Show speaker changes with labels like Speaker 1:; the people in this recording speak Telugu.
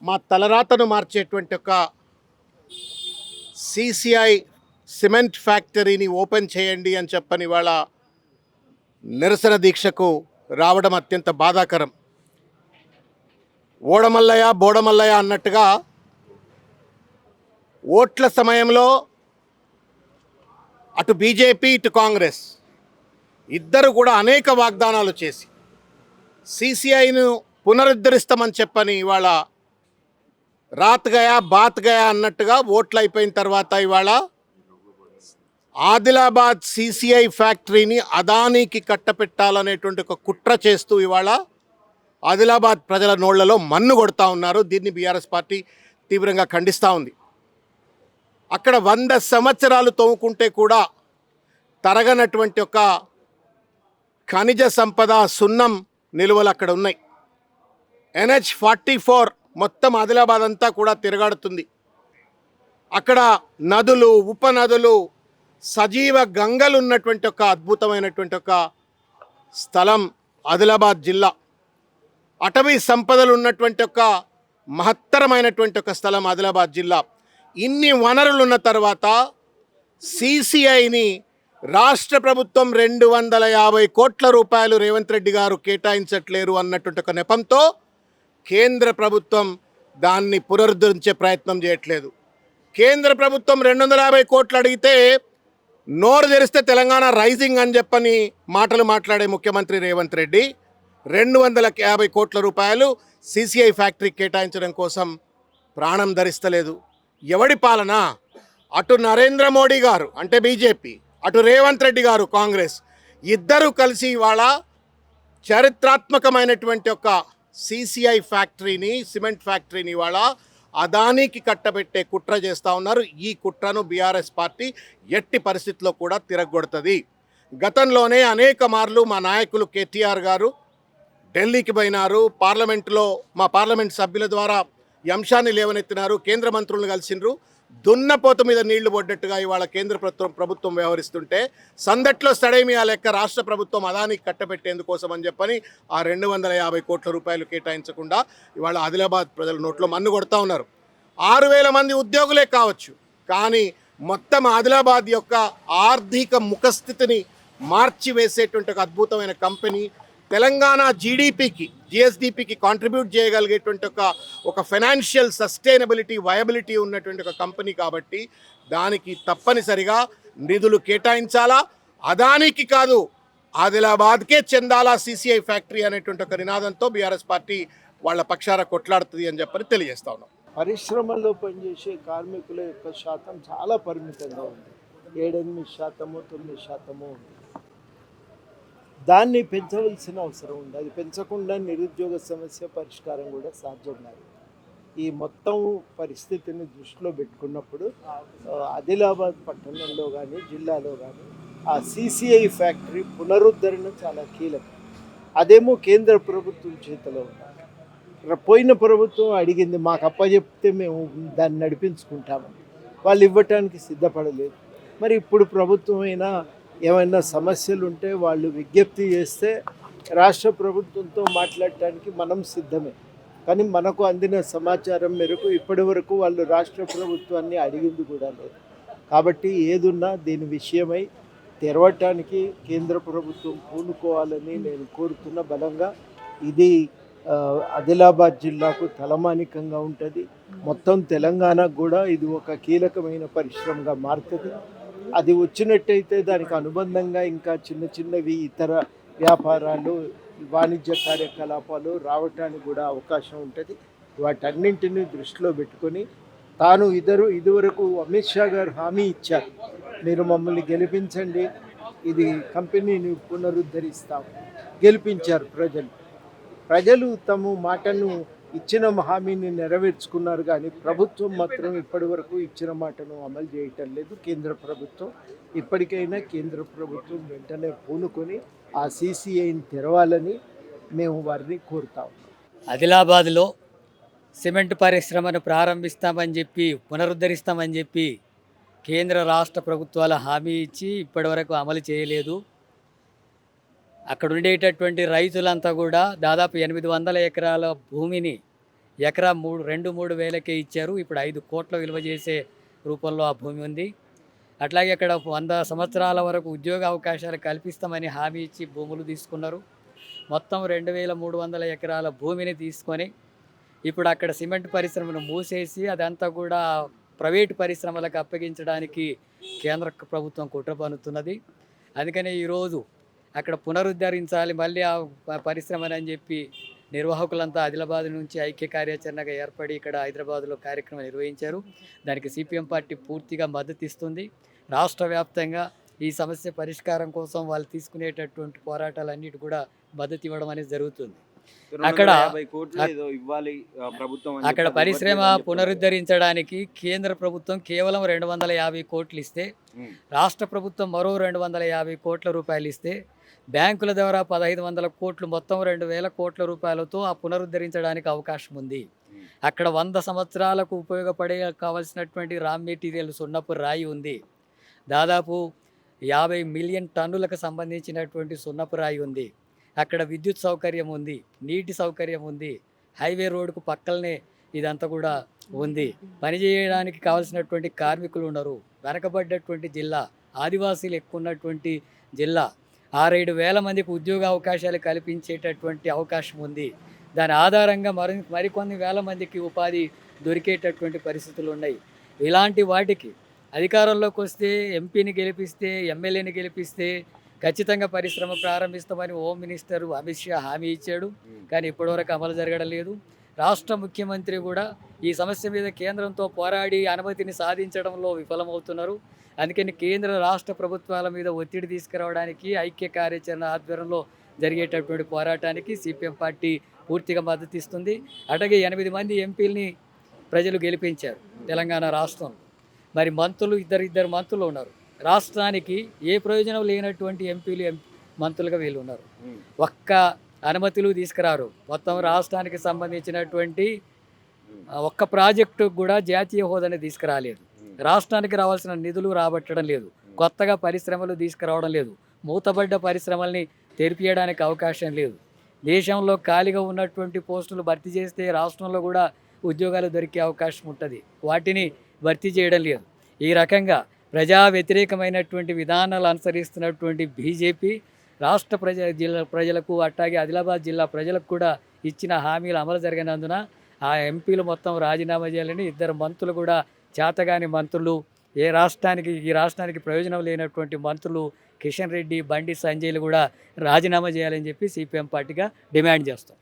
Speaker 1: మా తలరాతను మార్చేటువంటి ఒక సిసిఐ సిమెంట్ ఫ్యాక్టరీని ఓపెన్ చేయండి అని చెప్పని వాళ్ళ నిరసన దీక్షకు రావడం అత్యంత బాధాకరం. ఓడమల్లయ్య బోడమల్లయ్య అన్నట్టుగా ఓట్ల సమయంలో అటు బీజేపీ ఇటు కాంగ్రెస్ ఇద్దరు కూడా అనేక వాగ్దానాలు చేసి సిసిఐను పునరుద్ధరిస్తామని చెప్పని ఇవాళ రాత్ గయా బాత్ గయా అన్నట్టుగా ఓట్లు అయిపోయిన తర్వాత ఇవాళ ఆదిలాబాద్ సిసిఐ ఫ్యాక్టరీని అదానికి కట్టపెట్టాలనేటువంటి ఒక కుట్ర చేస్తూ ఇవాళ ఆదిలాబాద్ ప్రజల నోళ్లలో మన్ను కొడతా ఉన్నారు. దీన్ని బీఆర్ఎస్ పార్టీ తీవ్రంగా ఖండిస్తూ ఉంది. అక్కడ 100 సంవత్సరాలు తవ్వుకుంటే కూడా తరగనటువంటి ఒక ఖనిజ సంపద సున్నం నిలువలు అక్కడ ఉన్నాయి. NH-44 మొత్తం ఆదిలాబాద్ అంతా కూడా తిరగాడుతుంది. అక్కడ నదులు, ఉపనదులు, సజీవ గంగలు ఉన్నటువంటి ఒక అద్భుతమైనటువంటి ఒక స్థలం ఆదిలాబాద్ జిల్లా. అటవీ సంపదలు ఉన్నటువంటి ఒక మహత్తరమైనటువంటి ఒక స్థలం ఆదిలాబాద్ జిల్లా. ఇన్ని వనరులు ఉన్న తర్వాత సిసిఐని రాష్ట్ర ప్రభుత్వం 250 కోట్ల రూపాయలు రేవంత్ రెడ్డి గారు కేటాయించట్లేరు అన్నటువంటి ఒక నెపంతో కేంద్ర ప్రభుత్వం దాన్ని పునరుద్ధరించే ప్రయత్నం చేయట్లేదు. కేంద్ర ప్రభుత్వం 250 కోట్లు అడిగితే నోరు తెరిస్తే తెలంగాణ రైజింగ్ అని చెప్పని మాటలు మాట్లాడే ముఖ్యమంత్రి రేవంత్ రెడ్డి 250 కోట్ల రూపాయలు సిసిఐ ఫ్యాక్టరీ కేటాయించడం కోసం ప్రాణం ధరిస్తలేదు. ఎవడి పాలన? అటు నరేంద్ర మోడీ గారు అంటే బీజేపీ, అటు రేవంత్ రెడ్డి గారు కాంగ్రెస్ ఇద్దరూ కలిసి ఇవాళ చారిత్రాత్మకమైనటువంటి ఒక సిసిఐ ఫ్యాక్టరీని, సిమెంట్ ఫ్యాక్టరీని ఇవాళ అదానికి కట్టబెట్టే కుట్ర చేస్తూ ఉన్నారు. ఈ కుట్రను బీఆర్ఎస్ పార్టీ ఎట్టి పరిస్థితిలో కూడా తిరగొడుతుంది. గతంలోనే అనేక మార్లు మా నాయకులు కేటీఆర్ గారు ఢిల్లీకి పోయినారు. పార్లమెంటులో మా పార్లమెంట్ సభ్యుల ద్వారా ఈ అంశాన్ని లేవనెత్తినారు. కేంద్ర మంత్రులను కలిసినారు. దున్నపోత మీద నీళ్లు పడ్డట్టుగా ఇవాళ కేంద్ర ప్రభుత్వం వ్యవహరిస్తుంటే సందట్లో సడేమియా లెక్క రాష్ట్ర ప్రభుత్వం అదానికి కట్టబెట్టేందుకోసం అని చెప్పని ఆ 250 కోట్ల రూపాయలు కేటాయించకుండా ఇవాళ ఆదిలాబాద్ ప్రజల నోట్లో మన్ను కొడతా ఉన్నారు. 6,000 మంది ఉద్యోగులే కావచ్చు, కానీ మొత్తం ఆదిలాబాద్ యొక్క ఆర్థిక ముఖస్థితిని మార్చివేసేటువంటి ఒక అద్భుతమైన కంపెనీ, తెలంగాణ జీడిపికి, జిఎస్డిపికి కాంట్రిబ్యూట్ చేయగలిగేటువంటి ఒక ఫైనాన్షియల్ సస్టైనబిలిటీ, వయబిలిటీ ఉన్నటువంటి ఒక కంపెనీ కాబట్టి దానికి తప్పనిసరిగా నిధులు కేటాయించాలా. అదానికి కాదు, ఆదిలాబాద్కే చెందాలా సిసిఐ ఫ్యాక్టరీ అనేటువంటి ఒక నినాదంతో బీఆర్ఎస్ పార్టీ వాళ్ళ పక్షాన కొట్లాడుతుంది అని చెప్పని తెలియజేస్తా ఉన్నాం.
Speaker 2: పరిశ్రమల్లో పనిచేసే కార్మికుల యొక్క శాతం చాలా పరిమితంగా ఉంది. 7-8%, 9% ఉంది. దాన్ని పెంచవలసిన అవసరం ఉంది. అది పెంచకుండా నిరుద్యోగ సమస్య పరిష్కారం కూడా సాధ్యం కాదు. ఈ మొత్తం పరిస్థితిని దృష్టిలో పెట్టుకున్నప్పుడు ఆదిలాబాద్ పట్టణంలో కానీ జిల్లాలో కానీ ఆ సిసిఐ ఫ్యాక్టరీ పునరుద్ధరణ చాలా కీలకం. అదేమో కేంద్ర ప్రభుత్వం చేతిలో ఉంది. పోయిన ప్రభుత్వం అడిగింది, మాకు అప్పచెప్తే మేము దాన్ని నడిపించుకుంటామని. వాళ్ళు ఇవ్వటానికి సిద్ధపడలేదు. మరి ఇప్పుడు ప్రభుత్వం అయినా ఏమైనా సమస్యలు ఉంటే వాళ్ళు విజ్ఞప్తి చేస్తే రాష్ట్ర ప్రభుత్వంతో మాట్లాడటానికి మనం సిద్ధమే. కానీ మనకు అందిన సమాచారం మేరకు ఇప్పటి వరకు వాళ్ళు రాష్ట్ర ప్రభుత్వాన్ని అడిగింది కూడా లేదు. కాబట్టి ఏదున్నా దీని విషయమై తెరవటానికి కేంద్ర ప్రభుత్వం పూనుకోవాలని నేను కోరుతున్న బలంగా. ఇది ఆదిలాబాద్ జిల్లాకు తలమానికంగా ఉంటుంది. మొత్తం తెలంగాణకు కూడా ఇది ఒక కీలకమైన పరిశ్రమగా మారుతుంది. అది వచ్చినట్టయితే దానికి అనుబంధంగా ఇంకా చిన్న చిన్నవి ఇతర వ్యాపారాలు, వాణిజ్య కార్యకలాపాలు రావటానికి కూడా అవకాశం ఉంటుంది. వాటన్నింటినీ దృష్టిలో పెట్టుకొని తాను ఇదివరకు అమిత్ షా గారు హామీ ఇచ్చారు, మీరు మమ్మల్ని గెలిపించండి, ఇది కంపెనీని పునరుద్ధరిస్తాం. గెలిపించారు ప్రజలు తమ మాటను ఇచ్చిన హామీని నెరవేర్చుకున్నారు. కానీ ప్రభుత్వం మాత్రం ఇప్పటి వరకు ఇచ్చిన మాటను అమలు చేయటం లేదు. కేంద్ర ప్రభుత్వం ఇప్పటికైనా కేంద్ర ప్రభుత్వం వెంటనే పూనుకొని ఆ సిసిఐని తెరవాలని మేము వారిని కోరుతాం.
Speaker 3: ఆదిలాబాద్లో సిమెంట్ పరిశ్రమను ప్రారంభిస్తామని చెప్పి, పునరుద్ధరిస్తామని చెప్పి కేంద్ర రాష్ట్ర ప్రభుత్వాల హామీ ఇచ్చి ఇప్పటివరకు అమలు చేయలేదు. అక్కడ ఉండేటటువంటి రైతులంతా కూడా దాదాపు 800 ఎకరాల భూమిని ఎకరా 2-3 వేలకే ఇచ్చారు. ఇప్పుడు 5 కోట్ల విలువ చేసే రూపంలో ఆ భూమి ఉంది. అట్లాగే అక్కడ 100 సంవత్సరాల వరకు ఉద్యోగ అవకాశాలు కల్పిస్తామని హామీ ఇచ్చి భూములు తీసుకున్నారు. మొత్తం 2300 ఎకరాల భూమిని తీసుకొని ఇప్పుడు అక్కడ సిమెంట్ పరిశ్రమను మూసేసి అదంతా కూడా ప్రైవేటు పరిశ్రమలకు అప్పగించడానికి కేంద్ర ప్రభుత్వం కుట్ర పన్నుతున్నది. అందుకనే ఈరోజు అక్కడ పునరుద్ధరించాలి మళ్ళీ ఆ పరిశ్రమని అని చెప్పి నిర్వాహకులంతా ఆదిలాబాద్ నుంచి ఐక్య కార్యాచరణగా ఏర్పడి ఇక్కడ హైదరాబాద్లో కార్యక్రమం నిర్వహించారు. దానికి సిపిఎం పార్టీ పూర్తిగా మద్దతు ఇస్తుంది. రాష్ట్ర వ్యాప్తంగా ఈ సమస్య పరిష్కారం కోసం వాళ్ళు తీసుకునేటటువంటి పోరాటాలన్నిటి కూడా మద్దతు ఇవ్వడం అనేది జరుగుతుంది. అక్కడ
Speaker 4: 250 కోట్లు ఏదో ఇవ్వాలి ప్రభుత్వం అని
Speaker 3: అక్కడ
Speaker 4: చెప్పి
Speaker 3: పరిశ్రమ
Speaker 4: ఇవ్వట్లేదని
Speaker 3: పునరుద్ధరించడానికి కేంద్ర ప్రభుత్వం కేవలం 250 కోట్లు ఇస్తే,
Speaker 4: ఉమ్,
Speaker 3: రాష్ట్ర ప్రభుత్వం మరో 250 కోట్ల రూపాయలు ఇస్తే, బ్యాంకుల ద్వారా 1500 కోట్లు, మొత్తం 2000 కోట్ల రూపాయలతో ఆ పునరుద్ధరించడానికి అవకాశం ఉంది.
Speaker 4: ఉమ్,
Speaker 3: అక్కడ 100 సంవత్సరాలకు ఉపయోగపడే కావాల్సినటువంటి రా మెటీరియల్ సున్నపు రాయి ఉంది. దాదాపు 50 మిలియన్ టన్నులకు సంబంధించినటువంటి సున్నపు రాయి ఉంది. అక్కడ విద్యుత్ సౌకర్యం ఉంది, నీటి సౌకర్యం ఉంది, హైవే రోడ్డుకు పక్కలనే ఇదంతా కూడా ఉంది. పనిచేయడానికి కావాల్సినటువంటి కార్మికులు ఉన్నారు. వెనకబడ్డటువంటి జిల్లా, ఆదివాసీలు ఎక్కువ ఉన్నటువంటి జిల్లా, 6-7 వేల మందికి ఉద్యోగ అవకాశాలు కల్పించేటటువంటి అవకాశం ఉంది. దాని ఆధారంగా మరికొన్ని వేల మందికి ఉపాధి దొరికేటటువంటి పరిస్థితులు ఉన్నాయి. ఇలాంటి వాటికి అధికారంలోకి వస్తే, ఎంపీని గెలిపిస్తే, ఎమ్మెల్యేని గెలిపిస్తే ఖచ్చితంగా పరిశ్రమ ప్రారంభిస్తామని హోమ్ మినిస్టర్ అమిత్ షా హామీ ఇచ్చాడు. కానీ ఇప్పటివరకు అమలు జరగడం లేదు. రాష్ట్ర ముఖ్యమంత్రి కూడా ఈ సమస్య మీద కేంద్రంతో పోరాడి అనుమతిని సాధించడంలో విఫలమవుతున్నారు. అందుకని కేంద్ర రాష్ట్ర ప్రభుత్వాల మీద ఒత్తిడి తీసుకురావడానికి ఐక్య కార్యాచరణ ఆధ్వర్యంలో జరిగేటటువంటి పోరాటానికి సిపిఎం పార్టీ పూర్తిగా మద్దతు ఇస్తుంది. అట్లాగే 8 మంది ఎంపీలని ప్రజలు గెలిపించారు తెలంగాణ రాష్ట్రంలో. మరి మంత్రులు ఇద్దరు మంత్రులు ఉన్నారు. రాష్ట్రానికి ఏ ప్రయోజనం లేనటువంటి ఎంపీలు మంత్రులుగా వీళ్ళు ఉన్నారు.
Speaker 4: ఉమ్,
Speaker 3: ఒక్క అనుమతులు తీసుకురారు. మొత్తం రాష్ట్రానికి సంబంధించినటువంటి ఒక్క ప్రాజెక్టు కూడా జాతీయ హోదాని తీసుకురాలేదు. రాష్ట్రానికి రావాల్సిన నిధులు రాబట్టడం లేదు. కొత్తగా పరిశ్రమలు తీసుకురావడం లేదు. మూతబడ్డ పరిశ్రమల్ని తెరిపియడానికి అవకాశం లేదు. దేశంలో ఖాళీగా ఉన్నటువంటి పోస్టులు భర్తీ చేస్తే రాష్ట్రంలో కూడా ఉద్యోగాలు దొరికే అవకాశం ఉంటుంది. వాటిని భర్తీ చేయడం లేదు. ఈ రకంగా ప్రజా వ్యతిరేకమైనటువంటి విధానాలు అనుసరిస్తున్నటువంటి బీజేపీ రాష్ట్ర ప్రజలకు అట్లాగే ఆదిలాబాద్ జిల్లా ప్రజలకు కూడా ఇచ్చిన హామీలు అమలు జరగనందున ఆ ఎంపీలు మొత్తం రాజీనామా చేయాలని, 2 మంత్రులు కూడా చేతగాని మంత్రులు, ఈ రాష్ట్రానికి ప్రయోజనం లేనటువంటి మంత్రులు కిషన్ రెడ్డి, బండి సంజయ్లు కూడా రాజీనామా చేయాలని చెప్పి సిపిఎం పార్టీగా డిమాండ్ చేస్తాం.